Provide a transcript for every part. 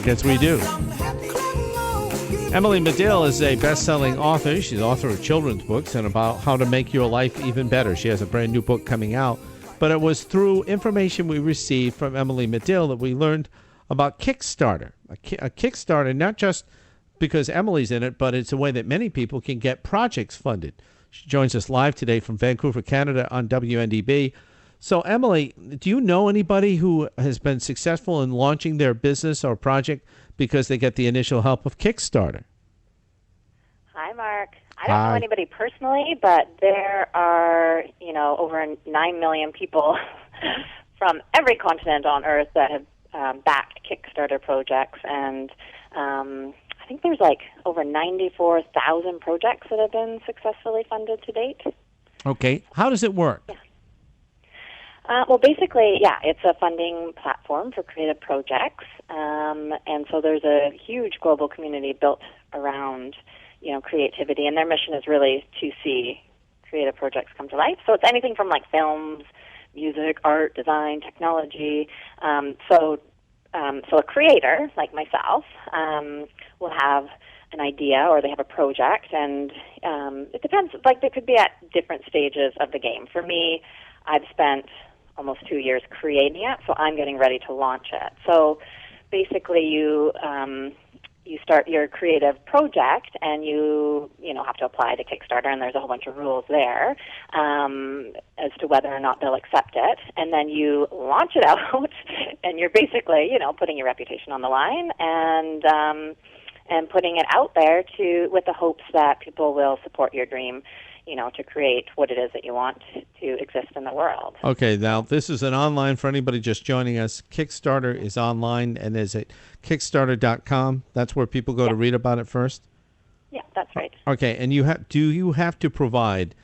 gets reduced. Emily Madill is a best-selling author. She's the author of children's books and about how to make your life even better. She has a brand new book coming out. But it was through information we received from Emily Madill that we learned about Kickstarter. A Kickstarter, not just because Emily's in it, but it's a way that many people can get projects funded. She joins us live today from Vancouver, Canada on WNDB. So, Emily, do you know anybody who has been successful in launching their business or project because they get the initial help of Kickstarter? Hi, Mark. I don't know anybody personally, but there are, over 9 million people from every continent on Earth that have backed Kickstarter projects, and I think there's over 94,000 projects that have been successfully funded to date. Okay. How does it work? Yeah. Well, basically, it's a funding platform for creative projects, and so there's a huge global community built around, creativity, and their mission is really to see creative projects come to life. So it's anything from films, music, art, design, technology. So a creator like myself will have an idea or they have a project, and it depends. They could be at different stages of the game. For me, I've spent almost 2 years creating it, so I'm getting ready to launch it. So basically, you start your creative project, and you have to apply to Kickstarter, and there's a whole bunch of rules there as to whether or not they'll accept it. And then you launch it out, and you're basically putting your reputation on the line and putting it out there with the hopes that people will support your dream, to create what it is that you want to exist in the world. Okay, now this is an online for anybody just joining us. Kickstarter is online, and is it Kickstarter.com? That's where people go to read about it first? Yeah, that's right. Okay, and do you have to provide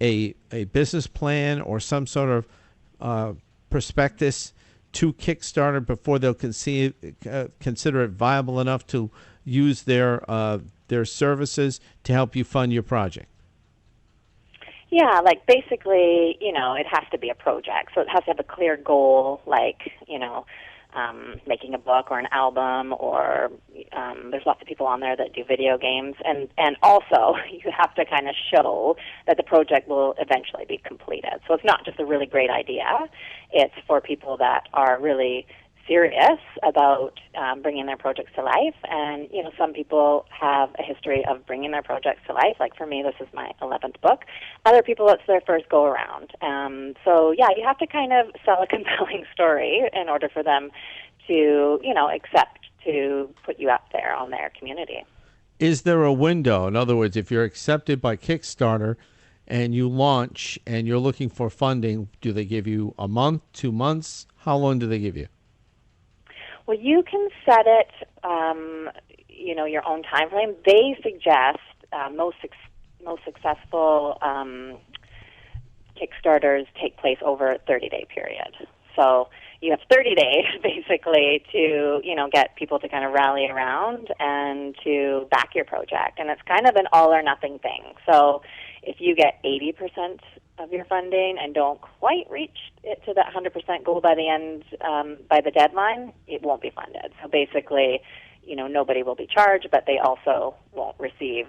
a business plan or some sort of prospectus to Kickstarter before they'll consider it viable enough to use their services to help you fund your project? Yeah, basically, it has to be a project. So it has to have a clear goal, making a book or an album, or there's lots of people on there that do video games. And also, you have to kind of show that the project will eventually be completed. So it's not just a really great idea. It's for people that are really serious about bringing their projects to life. And, some people have a history of bringing their projects to life. Like for me, this is my 11th book. Other people, it's their first go-around. You have to kind of sell a compelling story in order for them to, accept to put you out there on their community. Is there a window? In other words, if you're accepted by Kickstarter and you launch and you're looking for funding, do they give you a month, 2 months? How long do they give you? Well, you can set it, your own time frame. They suggest most successful Kickstarters take place over a 30-day period. So you have 30 days, basically, to, get people to kind of rally around and to back your project. And it's kind of an all-or-nothing thing. So if you get 80% of your funding and don't quite reach it to that 100% goal by the end, by the deadline, it won't be funded. So basically, nobody will be charged, but they also won't receive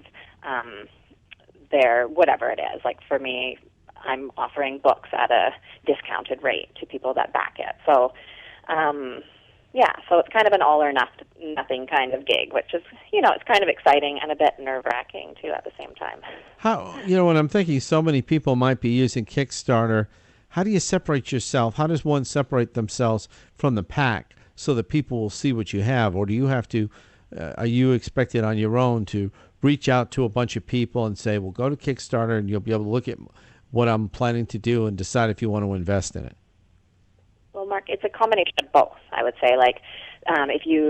their whatever it is. Like for me, I'm offering books at a discounted rate to people that back it. So, so it's kind of an all or nothing kind of gig, which is, it's kind of exciting and a bit nerve-wracking, too, at the same time. How, when I'm thinking so many people might be using Kickstarter, how do you separate yourself? How does one separate themselves from the pack so that people will see what you have? Or do you have to, are you expected on your own to reach out to a bunch of people and say, well, go to Kickstarter and you'll be able to look at what I'm planning to do and decide if you want to invest in it? Well, Mark, it's a combination of both, I would say.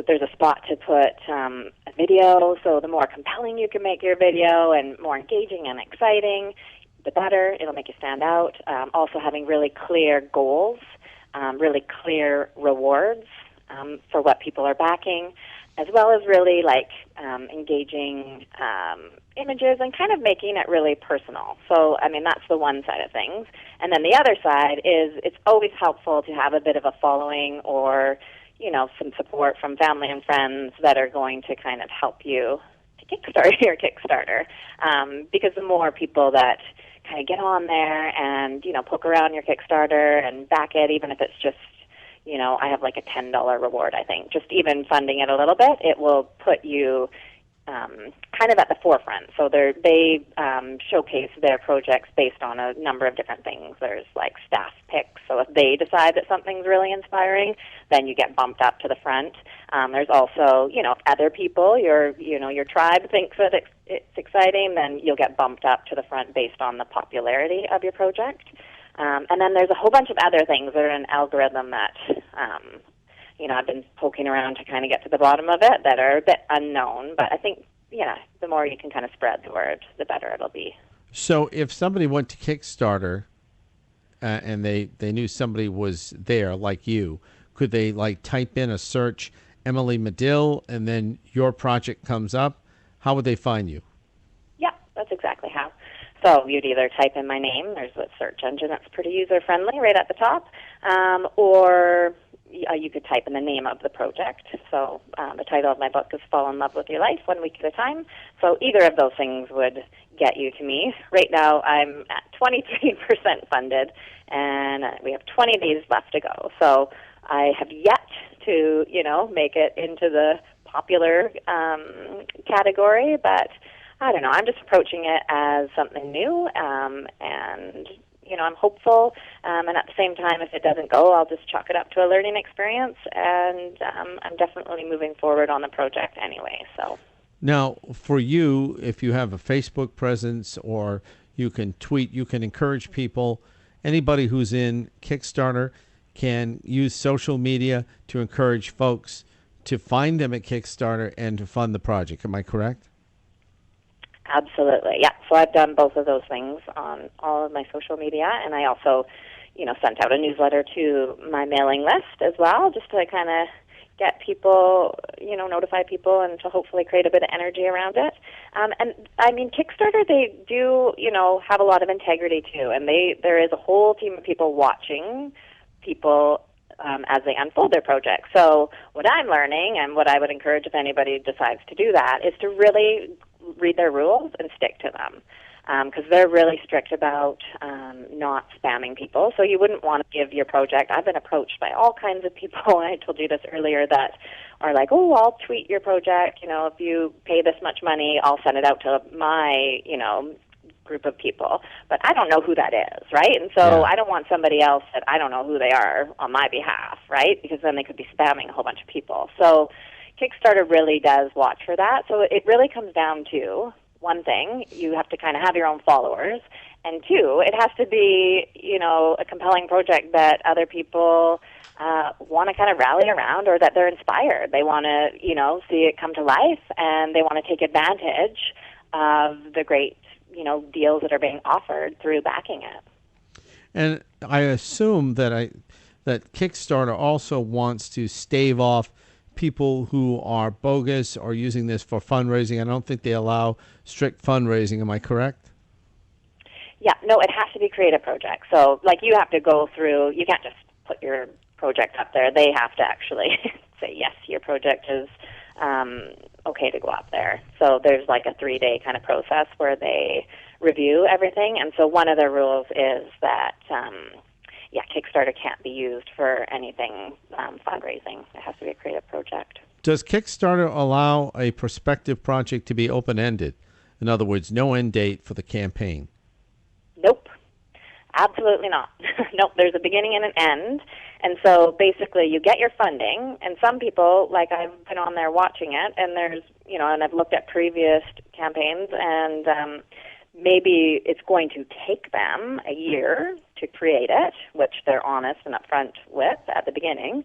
There's a spot to put a video, so the more compelling you can make your video and more engaging and exciting, the better. It'll make you stand out. Also having really clear goals, really clear rewards for what people are backing, as well as really engaging images and kind of making it really personal. So, that's the one side of things. And then the other side is it's always helpful to have a bit of a following or, some support from family and friends that are going to kind of help you to kickstart your Kickstarter. Because the more people that kind of get on there and, poke around your Kickstarter and back it, even if it's just, I have like a $10 reward, I think. Just even funding it a little bit, it will put you kind of at the forefront. So they showcase their projects based on a number of different things. There's like staff picks. So if they decide that something's really inspiring, then you get bumped up to the front. There's also, if other people, your tribe thinks that it's exciting, then you'll get bumped up to the front based on the popularity of your project. And then there's a whole bunch of other things that are an algorithm that I've been poking around to kind of get to the bottom of it that are a bit unknown. But I think, the more you can kind of spread the word, the better it'll be. So if somebody went to Kickstarter and they knew somebody was there like you, could they like type in a search Emily Madill and then your project comes up? How would they find you? Yeah, that's exactly how. So you'd either type in my name, there's a search engine that's pretty user-friendly right at the top, or you could type in the name of the project. So the title of my book is Fall in Love with Your Life, 1 week at a time. So either of those things would get you to me. Right now I'm at 23% funded, and we have 20 days left to go. So I have yet to, make it into the popular category, but I don't know. I'm just approaching it as something new, and I'm hopeful. And at the same time, if it doesn't go, I'll just chalk it up to a learning experience. And I'm definitely moving forward on the project anyway. So now, for you, if you have a Facebook presence or you can tweet, you can encourage people. Anybody who's in Kickstarter can use social media to encourage folks to find them at Kickstarter and to fund the project. Am I correct? Absolutely, yeah. So I've done both of those things on all of my social media, and I also, sent out a newsletter to my mailing list as well, just to kind of get people, notify people, and to hopefully create a bit of energy around it. And I mean, Kickstarter, they do, have a lot of integrity too, and there is a whole team of people watching people as they unfold their projects. So what I'm learning, and what I would encourage if anybody decides to do that, is to really read their rules and stick to them, because they're really strict about not spamming people. So you wouldn't want to give your project. I've been approached by all kinds of people, and I told you this earlier, that are like, oh, I'll tweet your project. If you pay this much money, I'll send it out to my, group of people. But I don't know who that is, right? And so I don't want somebody else that I don't know who they are on my behalf, right? Because then they could be spamming a whole bunch of people. So Kickstarter really does watch for that. So it really comes down to, one thing, you have to kind of have your own followers, and two, it has to be, a compelling project that other people want to kind of rally around, or that they're inspired. They want to, see it come to life, and they want to take advantage of the great, deals that are being offered through backing it. And I assume that Kickstarter also wants to stave off people who are bogus or using this for fundraising. I don't think they allow strict fundraising. Am I correct? Yeah, no, it has to be creative projects. So, you have to go through, you can't just put your project up there. They have to actually say, yes, your project is okay to go up there. So there's a 3-day kind of process where they review everything. And so one of the rules is that, Kickstarter can't be used for anything fundraising. It has to be a creative project. Does Kickstarter allow a prospective project to be open-ended? In other words, no end date for the campaign? Nope. Absolutely not. Nope, there's a beginning and an end. And so basically you get your funding, and some people, I've been on there watching it, and there's, and I've looked at previous campaigns, and maybe it's going to take them a year to create it, which they're honest and upfront with at the beginning.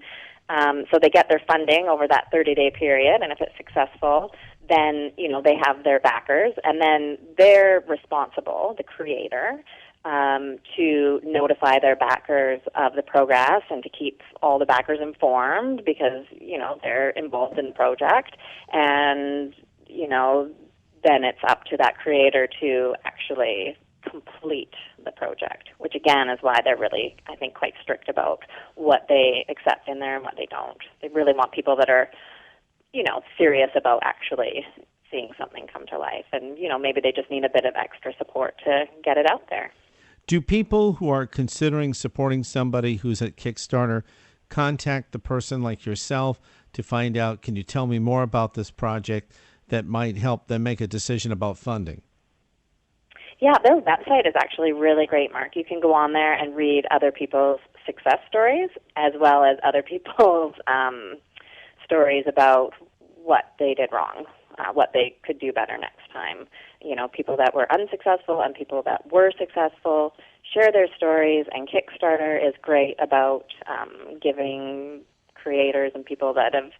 So they get their funding over that 30-day period, and if it's successful, then, they have their backers, and then they're responsible, the creator, to notify their backers of the progress and to keep all the backers informed, because, they're involved in the project. And, then it's up to that creator to actually complete the project, which again is why they're really, I think, quite strict about what they accept in there and what they don't. They really want people that are, serious about actually seeing something come to life. And, maybe they just need a bit of extra support to get it out there. Do people who are considering supporting somebody who's at Kickstarter contact the person like yourself to find out, can you tell me more about this project that might help them make a decision about funding? Yeah, their website is actually really great, Mark. You can go on there and read other people's success stories as well as other people's stories about what they did wrong, what they could do better next time. People that were unsuccessful and people that were successful share their stories, and Kickstarter is great about giving creators and people that have,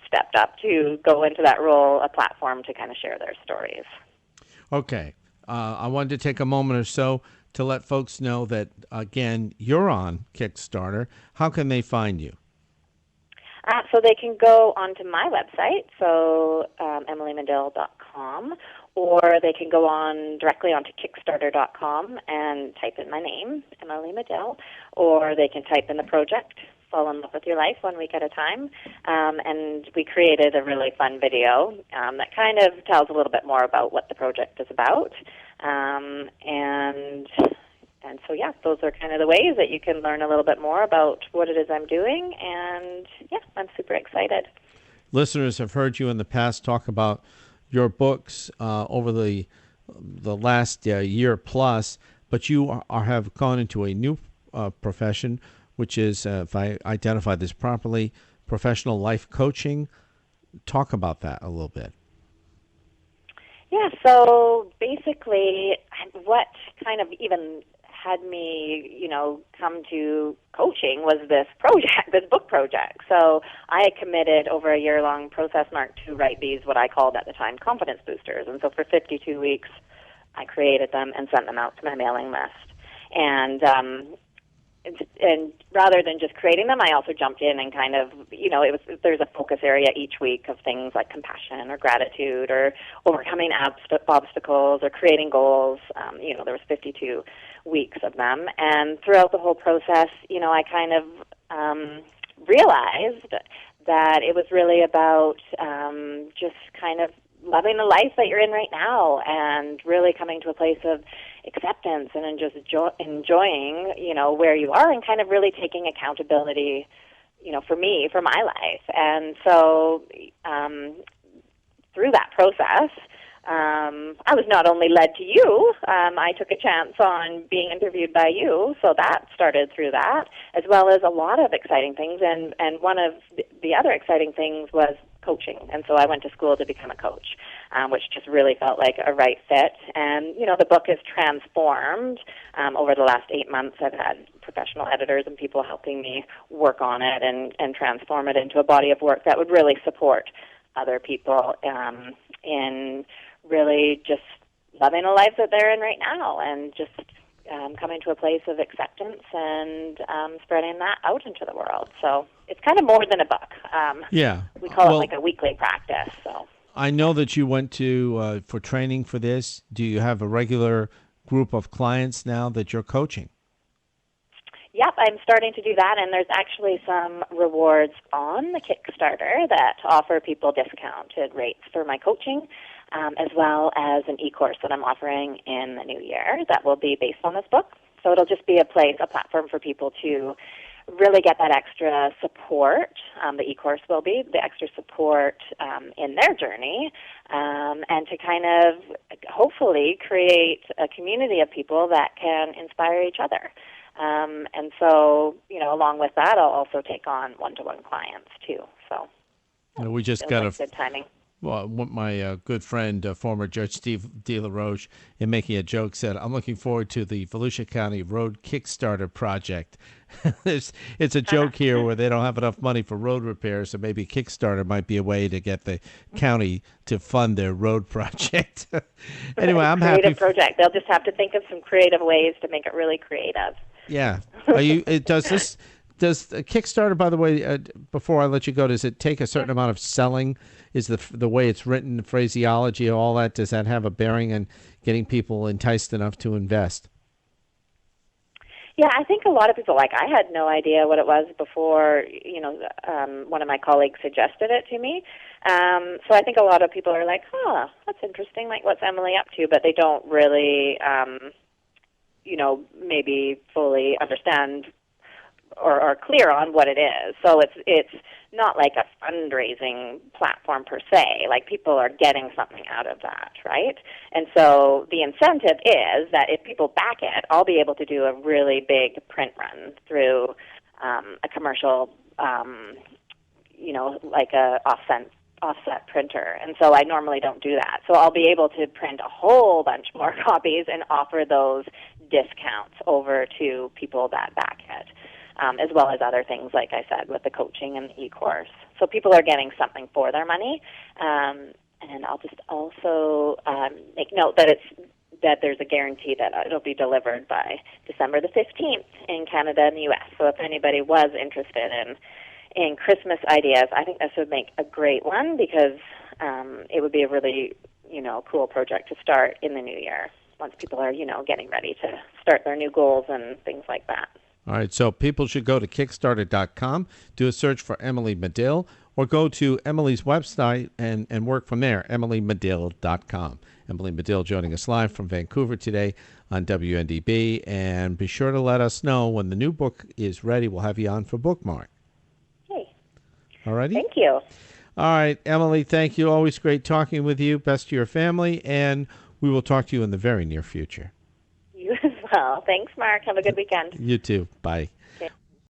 stepped up to go into that role a platform to kind of share their stories. Okay. I wanted to take a moment or so to let folks know that, again, you're on Kickstarter. How can they find you? So they can go onto my website, so emilymadill.com, or they can go on directly onto Kickstarter.com and type in my name, Emily Madill, or they can type in the project, Fall in Love with Your Life, 1 week at a time. And we created a really fun video that kind of tells a little bit more about what the project is about. And so, yeah, those are kind of the ways that you can learn a little bit more about what it is I'm doing. And, yeah, I'm super excited. Listeners have heard you in the past talk about your books over the last year plus, but you have gone into a new profession, which is, if I identify this properly, professional life coaching. Talk about that a little bit. Yeah, so basically what kind of even had me, come to coaching was this project, this book project. So I had committed over a year-long process, Mark, to write these, what I called at the time, confidence boosters. And so for 52 weeks, I created them and sent them out to my mailing list. And rather than just creating them, I also jumped in and kind of, there's a focus area each week of things like compassion or gratitude or overcoming obstacles or creating goals. There was 52 weeks of them. And throughout the whole process, I kind of realized that it was really about just kind of loving the life that you're in right now and really coming to a place of acceptance and just enjoying, where you are and kind of really taking accountability, for me, for my life. And so through that process, I was not only led to you, I took a chance on being interviewed by you, so that started through that, as well as a lot of exciting things. And one of the other exciting things was coaching. And so I went to school to become a coach, which just really felt like a right fit. And, the book is transformed. Over the last 8 months, I've had professional editors and people helping me work on it and transform it into a body of work that would really support other people in really just loving the life that they're in right now and just coming to a place of acceptance and spreading that out into the world. So it's kind of more than a book. We call it like a weekly practice. So I know that you went to for training for this. Do you have a regular group of clients now that you're coaching? Yep, I'm starting to do that, and there's actually some rewards on the Kickstarter that offer people discounted rates for my coaching, as well as an e-course that I'm offering in the new year that will be based on this book. So it'll just be a platform for people to really get that extra support. The e-course will be the extra support in their journey, and to kind of hopefully create a community of people that can inspire each other. And so, along with that, I'll also take on one-to-one clients too. So we just got a good timing. Well, my good friend, former Judge Steve De La Roche, in making a joke, said, "I'm looking forward to the Volusia County Road Kickstarter project." It's a joke here where they don't have enough money for road repairs, so maybe Kickstarter might be a way to get the county to fund their road project. Anyway, I'm happy. Creative project. They'll just have to think of some creative ways to make it really creative. Yeah. Does this Does Kickstarter, by the way, before I let you go, does it take a certain amount of selling? Is the way it's written, the phraseology, all that, does that have a bearing on getting people enticed enough to invest? Yeah, I think a lot of people, like I had no idea what it was before, one of my colleagues suggested it to me. So I think a lot of people are like, that's interesting, like what's Emily up to? But they don't really, maybe fully understand or are clear on what it is. So it's not like a fundraising platform per se. Like people are getting something out of that, right? And so the incentive is that if people back it, I'll be able to do a really big print run through a commercial, like a offset printer. And so I normally don't do that. So I'll be able to print a whole bunch more copies and offer those discounts over to people that back it. As well as other things, like I said, with the coaching and the e-course. So people are getting something for their money. And I'll just also make note that there's a guarantee that it'll be delivered by December the 15th in Canada and the U.S. So if anybody was interested in Christmas ideas, I think this would make a great one because it would be a really, cool project to start in the new year once people are, getting ready to start their new goals and things like that. All right, so people should go to Kickstarter.com, do a search for Emily Madill, or go to Emily's website and work from there, EmilyMadill.com. Emily Madill joining us live from Vancouver today on WNDB, and be sure to let us know when the new book is ready. We'll have you on for Bookmark. Hey. All righty? Thank you. All right, Emily, thank you. Always great talking with you. Best to your family, and we will talk to you in the very near future. You as well. Thanks, Mark. Have a good weekend. You too. Bye. Okay.